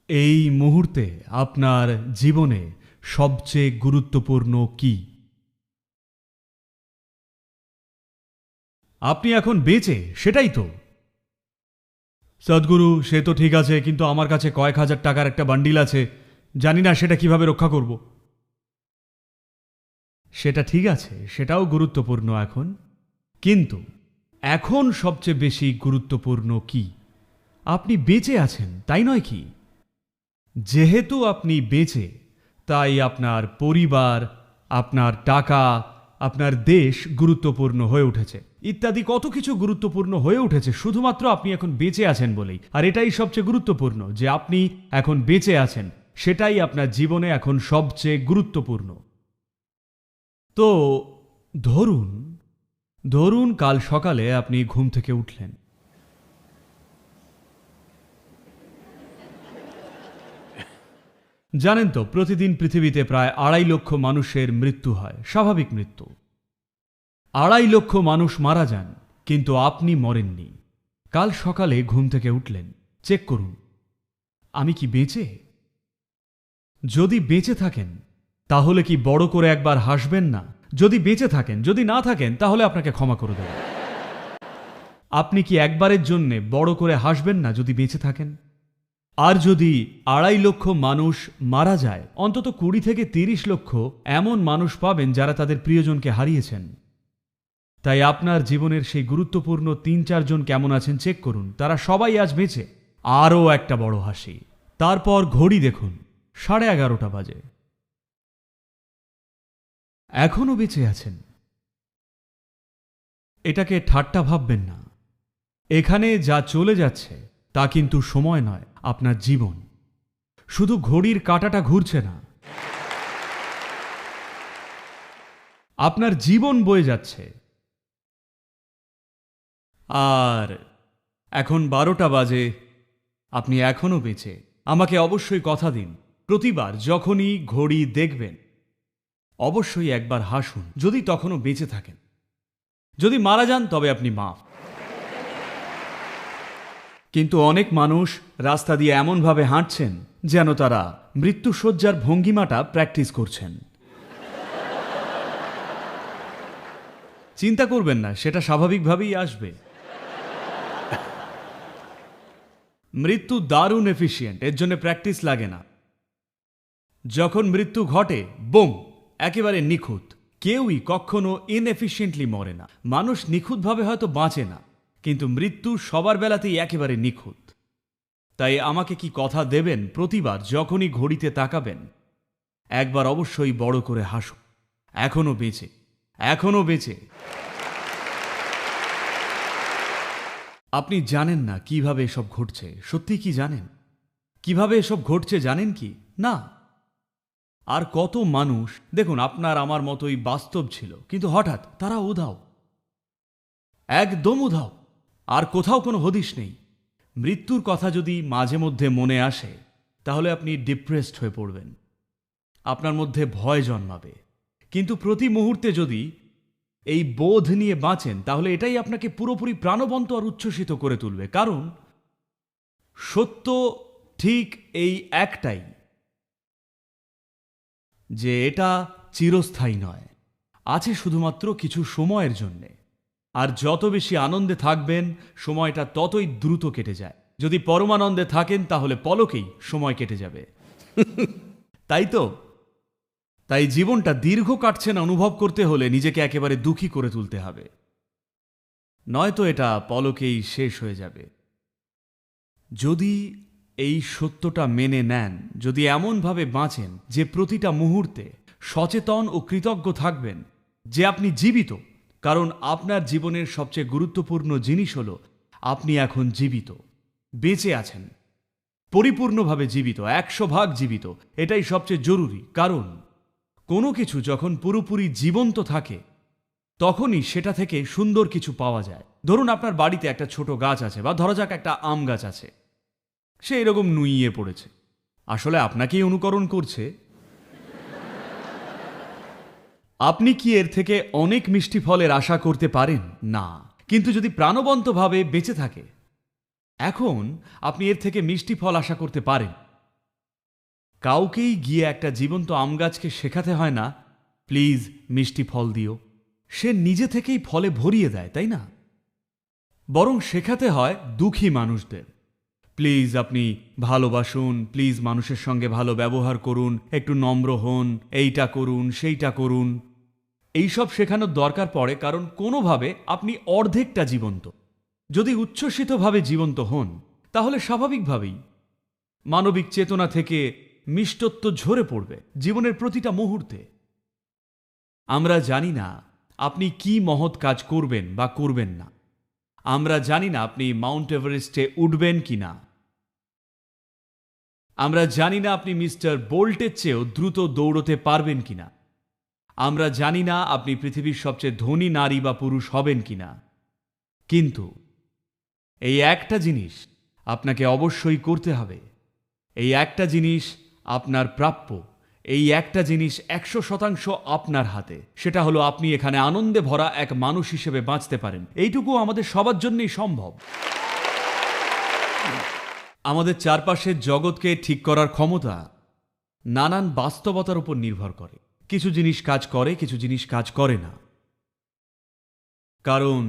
এই মুহূর্তে আপনার জীবনে সবচেয়ে গুরুত্বপূর্ণ কি? আপনি এখন বেঁচে, সেটাই তো। সদ্গুরু, সে তো ঠিক আছে, কিন্তু আমার কাছে কয়েক হাজার টাকার একটা বান্ডিল আছে, জানি না সেটা কিভাবে রক্ষা করব। সেটা ঠিক আছে, সেটাও গুরুত্বপূর্ণ এখন, কিন্তু এখন সবচেয়ে বেশি গুরুত্বপূর্ণ কি? আপনি বেঁচে আছেন, তাই নয় কি? যেহেতু আপনি বেঁচে, তাই আপনার পরিবার, আপনার টাকা, আপনার দেশ গুরুত্বপূর্ণ হয়ে উঠেছে, ইত্যাদি কত কিছু গুরুত্বপূর্ণ হয়ে উঠেছে শুধুমাত্র আপনি এখন বেঁচে আছেন বলেই। আর এটাই সবচেয়ে গুরুত্বপূর্ণ যে আপনি এখন বেঁচে আছেন, সেটাই আপনার জীবনে এখন সবচেয়ে গুরুত্বপূর্ণ। তো ধরুন ধরুন কাল সকালে আপনি ঘুম থেকে উঠলেন। জানেন তো, প্রতিদিন পৃথিবীতে প্রায় 2.5 লক্ষ মানুষের মৃত্যু হয়, স্বাভাবিক মৃত্যু। 2.5 লক্ষ মানুষ মারা যান, কিন্তু আপনি মরেননি। কাল সকালে ঘুম থেকে উঠলেন, চেক করুন, আমি কি বেঁচে? যদি বেঁচে থাকেন, তাহলে কি বড় করে একবার হাসবেন না? যদি বেঁচে থাকেন, যদি না থাকেন, তাহলে আপনাকে ক্ষমা করে দেব। আপনি কি একবারের জন্যে বড় করে হাসবেন না যদি বেঁচে থাকেন? আর যদি 2.5 লক্ষ মানুষ মারা যায়, অন্তত 20 থেকে 30 লক্ষ এমন মানুষ পাবেন যারা তাদের প্রিয়জনকে হারিয়েছেন। তাই আপনার জীবনের সেই গুরুত্বপূর্ণ 3-4 জন কেমন আছেন চেক করুন, তারা সবাই আজ বেঁচে। আরও একটা বড় হাসি। তারপর ঘড়ি দেখুন, 11:30 বাজে। এখনো বেঁচে আছেন। এটাকে ঠাট্টা ভাববেন না। এখানে যা চলে যাচ্ছে তা কিন্তু সময় নয়, আপনার জীবন। শুধু ঘড়ির কাঁটাটা ঘুরছে না, আপনার জীবন বয়ে যাচ্ছে। আর এখন 12টা বাজে, আপনি এখনো বেঁচে। আমাকে অবশ্যই কথা দিন, প্রতিবার যখনই ঘড়ি দেখবেন অবশ্যই একবার হাসুন, যদি তখনও বেঁচে থাকেন। যদি মারা যান তবে আপনি মাফ। কিন্তু অনেক মানুষ রাস্তা দিয়ে এমনভাবে হাঁটছেন যেন তারা মৃত্যুশয্যার ভঙ্গিমাটা প্র্যাকটিস করছেন। চিন্তা করবেন না, সেটা স্বাভাবিকভাবেই আসবে। মৃত্যু দারুণ এফিশিয়েন্ট, এর জন্য প্র্যাকটিস লাগে না। যখন মৃত্যু ঘটে, বুম, একেবারে নিখুঁত। কেউই কখনো ইনএফিশিয়েন্টলি মরে না। মানুষ নিখুঁতভাবে হয়তো বাঁচে না, কিন্তু মৃত্যু সবার বেলাতেই একেবারে নিখুঁত। তাই আমাকে কি কথা দেবেন, প্রতিবার যখনই ঘড়িতে তাকাবেন একবার অবশ্যই বড় করে হাসুন। এখনো বেঁচে, এখনো বেঁচে। আপনি জানেন না কিভাবে এসব ঘটছে। সত্যি কি জানেন কিভাবে এসব ঘটছে? জানেন কি না? আর কত মানুষ দেখুন আপনার আমার মতোই বাস্তব ছিল, কিন্তু হঠাৎ তারা উধাও, একদম উধাও। আর কোথাও কোনো হদিশ নেই। মৃত্যুর কথা যদি মাঝে মধ্যে মনে আসে, তাহলে আপনি ডিপ্রেসড হয়ে পড়বেন, আপনার মধ্যে ভয় জন্মাবে। কিন্তু প্রতি মুহূর্তে যদি এই বোধ নিয়ে বাঁচেন, তাহলে এটাই আপনাকে পুরোপুরি প্রাণবন্ত আর উচ্ছ্বসিত করে তুলবে। কারণ সত্য ঠিক এই একটাই, যে এটা চিরস্থায়ী নয়, আছে শুধুমাত্র কিছু সময়ের জন্যে। আর যত বেশি আনন্দে থাকবেন, সময়টা ততই দ্রুত কেটে যায়। যদি পরমানন্দে থাকেন, তাহলে পলকেই সময় কেটে যাবে। তাই তো, তাই জীবনটা দীর্ঘ কাটছে না অনুভব করতে হলে নিজেকে একেবারে দুঃখী করে তুলতে হবে, নয়তো এটা পলকেই শেষ হয়ে যাবে। যদি এই সত্যটা মেনে নেন, যদি এমনভাবে বাঁচেন যে প্রতিটা মুহূর্তে সচেতন ও কৃতজ্ঞ থাকবেন যে আপনি জীবিত, কারণ আপনার জীবনের সবচেয়ে গুরুত্বপূর্ণ জিনিস হলো আপনি এখন জীবিত, বেঁচে আছেন, পরিপূর্ণভাবে জীবিত, 100% জীবিত। এটাই সবচেয়ে জরুরি। কারণ কোনো কিছু যখন পুরোপুরি জীবন্ত থাকে, তখনই সেটা থেকে সুন্দর কিছু পাওয়া যায়। ধরুন আপনার বাড়িতে একটা ছোট গাছ আছে, বা ধরা যাক একটা আম গাছ আছে, সে এরকম নুইয়ে পড়েছে, আসলে আপনাকেই অনুকরণ করছে। আপনি কি এর থেকে অনেক মিষ্টি ফলের আশা করতে পারেন? না। কিন্তু যদি প্রাণবন্তভাবে বেঁচে থাকে, এখন আপনি এর থেকে মিষ্টি ফল আশা করতে পারেন। কাউকেই গিয়ে একটা জীবন্ত আম গাছকে শেখাতে হয় না প্লিজ মিষ্টি ফল দিও। সে নিজে থেকেই ফলে ভরিয়ে দেয়, তাই না? বরং শেখাতে হয় দুঃখী মানুষদের, প্লিজ আপনি ভালোবাসুন, প্লিজ মানুষের সঙ্গে ভালো ব্যবহার করুন, একটু নম্র হন, এইটা করুন সেইটা করুন। এইসব শেখানোর দরকার পড়ে, কারণ কোনোভাবে আপনি অর্ধেকটা জীবন্ত। যদি উচ্ছ্বসিতভাবে জীবন্ত হন তাহলে স্বাভাবিকভাবেই মানবিক চেতনা থেকে মিষ্টত্ব ঝরে পড়বে জীবনের প্রতিটা মুহূর্তে। আমরা জানি না আপনি কি মহৎ কাজ করবেন বা করবেন না। আমরা জানি না আপনি মাউন্ট এভারেস্টে উঠবেন কি না। আমরা জানি না আপনি মিস্টার বোল্টের চেয়েও দ্রুত দৌড়তে পারবেন কিনা। আমরা জানি না আপনি পৃথিবীর সবচেয়ে ধনী নারী বা পুরুষ হবেন কিনা। কিন্তু এই একটা জিনিস আপনাকে অবশ্যই করতে হবে। এই একটা জিনিস আপনার প্রাপ্য। এই একটা জিনিস 100% আপনার হাতে। সেটা হলো আপনি এখানে আনন্দে ভরা এক মানুষ হিসেবে বাঁচতে পারেন। এইটুকু আমাদের সবার জন্যই সম্ভব। আমাদের চারপাশের জগৎকে ঠিক করার ক্ষমতা নানান বাস্তবতার উপর নির্ভর করে। কিছু জিনিস কাজ করে, কিছু জিনিস কাজ করে না, কারণ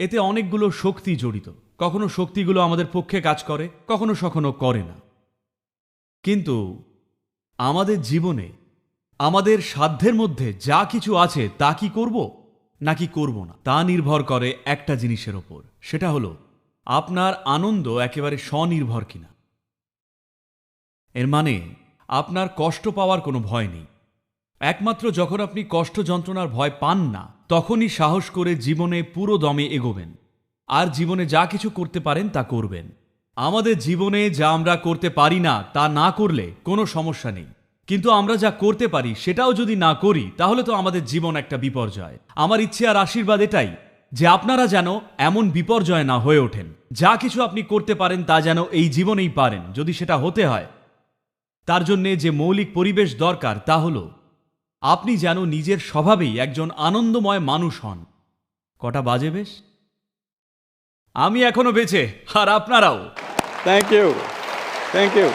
এতে অনেকগুলো শক্তি জড়িত। কখনো শক্তিগুলো আমাদের পক্ষে কাজ করে, কখনো কখনো করে না। কিন্তু আমাদের জীবনে আমাদের সাধ্যের মধ্যে যা কিছু আছে তা কি করব নাকি করব না, তা নির্ভর করে একটা জিনিসের ওপর। সেটা হলো আপনার আনন্দ একেবারে স্বনির্ভর কিনা। এর মানে আপনার কষ্ট পাওয়ার কোনো ভয় নেই। একমাত্র যখন আপনি কষ্ট যন্ত্রণার ভয় পান না, তখনই সাহস করে জীবনে পুরো দমে এগোবেন আর জীবনে যা কিছু করতে পারেন তা করবেন। আমাদের জীবনে যা আমরা করতে পারি না তা না করলে কোনো সমস্যা নেই, কিন্তু আমরা যা করতে পারি সেটাও যদি না করি তাহলে তো আমাদের জীবন একটা বিপর্যয়। আমার ইচ্ছে আর আশীর্বাদ এটাই যে আপনারা যেন এমন বিপর্যয় না হয়ে ওঠেন। যা কিছু আপনি করতে পারেন তা যেন এই জীবনেই পারেন। যদি সেটা হতে হয়, তার জন্যে যে মৌলিক পরিবেশ দরকার তা হলো আপনি যেন নিজের স্বভাবেই একজন আনন্দময় মানুষ হন। কটা বাজে বেশ? আমি এখনো বেঁচে, আর আপনারাও। Thank you, thank you.